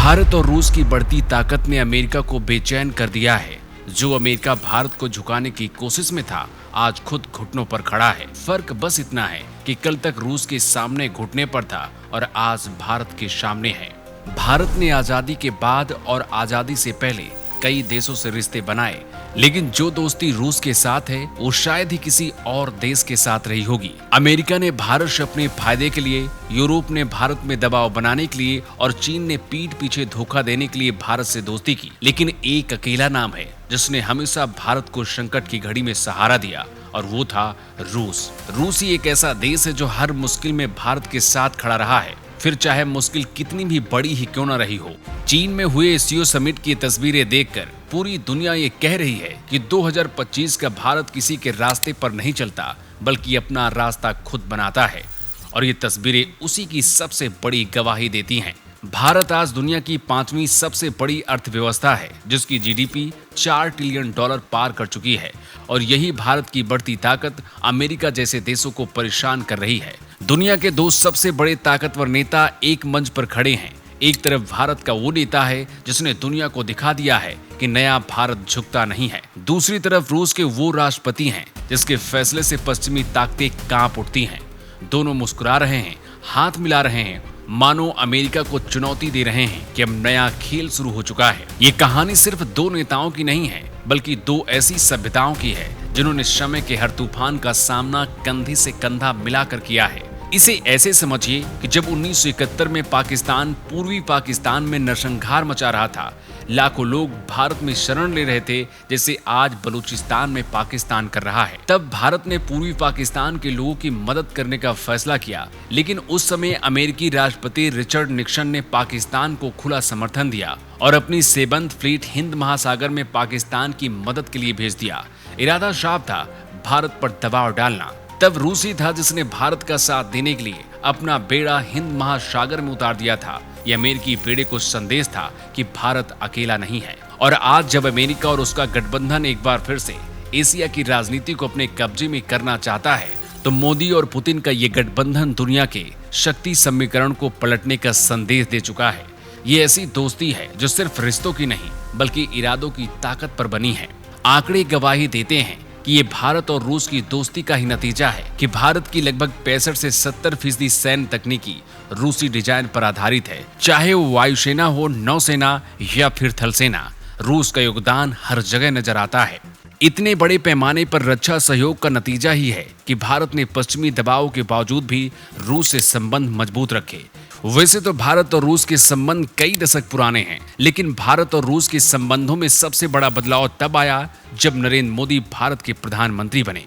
भारत और रूस की बढ़ती ताकत ने अमेरिका को बेचैन कर दिया है। जो अमेरिका भारत को झुकाने की कोशिश में था, आज खुद घुटनों पर खड़ा है। फर्क बस इतना है कि कल तक रूस के सामने घुटने पर था और आज भारत के सामने है। भारत ने आजादी के बाद और आजादी से पहले कई देशों से रिश्ते बनाए, लेकिन जो दोस्ती रूस के साथ है वो शायद ही किसी और देश के साथ रही होगी। अमेरिका ने भारत से अपने फायदे के लिए, यूरोप ने भारत में दबाव बनाने के लिए और चीन ने पीठ पीछे धोखा देने के लिए भारत से दोस्ती की। लेकिन एक अकेला नाम है जिसने हमेशा भारत को संकट की घड़ी में सहारा दिया, और वो था रूस। रूस ही एक ऐसा देश है जो हर मुश्किल में भारत के साथ खड़ा रहा है, फिर चाहे मुश्किल कितनी भी बड़ी ही क्यों न रही हो। चीन में हुए एससीओ समिट की तस्वीरें देखकर पूरी दुनिया ये कह रही है कि 2025 का भारत किसी के रास्ते पर नहीं चलता, बल्कि अपना रास्ता खुद बनाता है। और ये तस्वीरें उसी की सबसे बड़ी गवाही देती हैं। भारत आज दुनिया की 5वीं सबसे बड़ी अर्थव्यवस्था है, जिसकी जीडीपी $4 ट्रिलियन पार कर चुकी है, और यही भारत की बढ़ती ताकत अमेरिका जैसे देशों को परेशान कर रही है। दुनिया के दो सबसे बड़े ताकतवर नेता एक मंच पर खड़े हैं। एक तरफ भारत का वो नेता है जिसने दुनिया को दिखा दिया है कि नया भारत झुकता नहीं है। दूसरी तरफ रूस के वो राष्ट्रपति हैं जिसके फैसले से पश्चिमी ताकतें कांप उठती हैं। दोनों मुस्कुरा रहे हैं, हाथ मिला रहे हैं, मानो अमेरिका को चुनौती दे रहे हैं कि अब नया खेल शुरू हो चुका है। ये कहानी सिर्फ दो नेताओं की नहीं है, बल्कि दो ऐसी सभ्यताओं की है जिन्होंने समय के हर तूफान का सामना कंधे से कंधा मिलाकर किया है। इसे ऐसे समझिए कि जब 1971 में पाकिस्तान पूर्वी पाकिस्तान में नरसंहार मचा रहा था, लाखों लोग भारत में शरण ले रहे थे, जैसे आज बलूचिस्तान में पाकिस्तान कर रहा है। तब भारत ने पूर्वी पाकिस्तान के लोगों की मदद करने का फैसला किया, लेकिन उस समय अमेरिकी राष्ट्रपति रिचर्ड निक्सन ने पाकिस्तान को खुला समर्थन दिया और अपनी सेबंद फ्लीट हिंद महासागर में पाकिस्तान की मदद के लिए भेज दिया। इरादा साफ था, भारत पर दबाव डालना। तब रूस ही था जिसने भारत का साथ देने के लिए अपना बेड़ा हिंद महासागर में उतार दिया था। यह अमेरिकी बेड़े को संदेश था कि भारत अकेला नहीं है। और आज जब अमेरिका और उसका गठबंधन एक बार फिर से एशिया की राजनीति को अपने कब्जे में करना चाहता है, तो मोदी और पुतिन का ये गठबंधन दुनिया के शक्ति समीकरण को पलटने का संदेश दे चुका है। ये ऐसी दोस्ती है जो सिर्फ रिश्तों की नहीं, बल्कि इरादों की ताकत पर बनी है। आंकड़े गवाही देते हैं कि ये भारत और रूस की दोस्ती का ही नतीजा है कि भारत की लगभग 65 से 70% सैन्य तकनीकी रूसी डिजाइन पर आधारित है। चाहे वो वायुसेना हो, नौसेना या फिर थल सेना, रूस का योगदान हर जगह नजर आता है। इतने बड़े पैमाने पर रक्षा सहयोग का नतीजा ही है कि भारत ने पश्चिमी दबाव के बावजूद भी रूस से संबंध मजबूत रखे। वैसे तो भारत और रूस के संबंध कई दशक पुराने हैं, लेकिन भारत और रूस के संबंधों में सबसे बड़ा बदलाव तब आया जब नरेंद्र मोदी भारत के प्रधानमंत्री बने।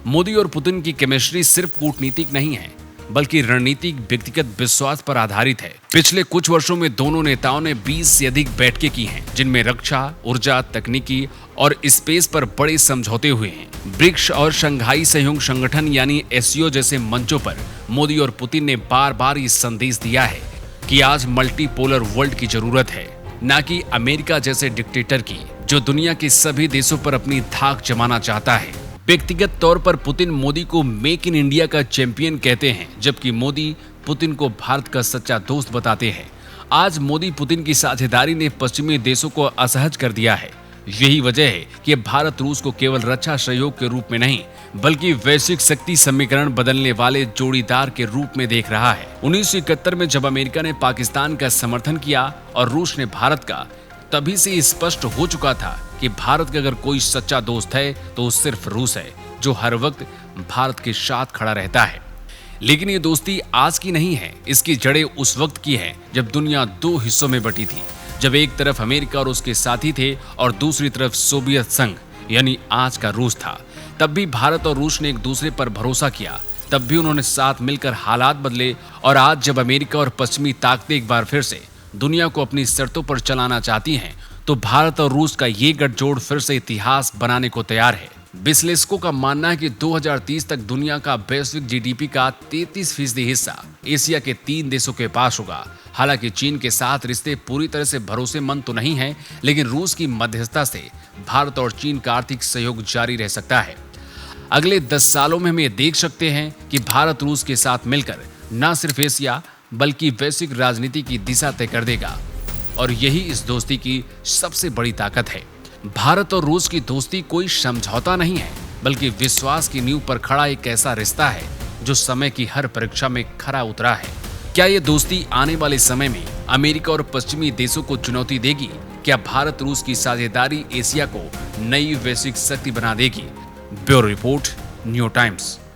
मोदी और पुतिन की केमिस्ट्री सिर्फ कूटनीतिक नहीं है, बल्कि रणनीतिक व्यक्तिगत विश्वास पर आधारित है। पिछले कुछ वर्षों में दोनों नेताओं ने 20 से अधिक बैठकें की हैं, जिनमें रक्षा, ऊर्जा, तकनीकी और स्पेस पर बड़े समझौते हुए हैं। ब्रिक्स और शंघाई सहयोग संगठन यानी एससीओ जैसे मंचों पर मोदी और पुतिन ने बार बार ये संदेश दिया है कि आज मल्टीपोलर वर्ल्ड की जरूरत है, न कि अमेरिका जैसे डिक्टेटर की, जो दुनिया के सभी देशों पर अपनी धाक जमाना चाहता है। व्यक्तिगत तौर पर पुतिन मोदी को मेक इन इंडिया का चैंपियन कहते हैं, जबकि मोदी पुतिन को भारत का सच्चा दोस्त बताते हैं। आज मोदी पुतिन की साझेदारी ने पश्चिमी देशों को असहज कर दिया है। यही वजह है कि भारत रूस को केवल रक्षा सहयोग के रूप में नहीं, बल्कि वैश्विक शक्ति समीकरण बदलने वाले जोड़ीदार के रूप में देख रहा है। 1971 में जब अमेरिका ने पाकिस्तान का समर्थन किया और रूस ने भारत का, तभी से स्पष्ट हो चुका था कि भारत का अगर कोई सच्चा दोस्त है तो सिर्फ रूस है, जो हर वक्त भारत के साथ खड़ा रहता है। लेकिन ये दोस्ती आज की नहीं है, इसकी जड़ें उस वक्त की है जब दुनिया दो हिस्सों में बटी थी, जब एक तरफ अमेरिका और उसके साथी थे और दूसरी तरफ सोवियत संघ यानी आज का रूस था। तब भी भारत और रूस ने एक दूसरे पर भरोसा किया, तब भी उन्होंने साथ मिलकर हालात बदले। और आज जब अमेरिका और पश्चिमी ताकतें एक बार फिर से दुनिया को अपनी शर्तों पर चलाना चाहती हैं, तो भारत और रूस का ये गठजोड़ फिर से इतिहास बनाने को तैयार है। विश्लेषकों का मानना है कि 2030 तक दुनिया का वैश्विक जीडीपी का 33% हिस्सा एशिया के 3 देशों के पास होगा। हालांकि चीन के साथ रिश्ते पूरी तरह से भरोसेमंद तो नहीं है, लेकिन रूस की मध्यस्थता से भारत और चीन का आर्थिक सहयोग जारी रह सकता है। अगले 10 सालों में हम ये देख सकते हैं कि भारत रूस के साथ मिलकर न सिर्फ एशिया बल्कि वैश्विक राजनीति की दिशा तय कर देगा। और यही इस दोस्ती की सबसे बड़ी ताकत है। भारत और रूस की दोस्ती कोई समझौता नहीं है, बल्कि विश्वास की नींव पर खड़ा एक ऐसा रिश्ता है जो समय की हर परीक्षा में खरा उतरा है। क्या ये दोस्ती आने वाले समय में अमेरिका और पश्चिमी देशों को चुनौती देगी? क्या भारत रूस की साझेदारी एशिया को नई वैश्विक शक्ति बना देगी? Bureau report, new times.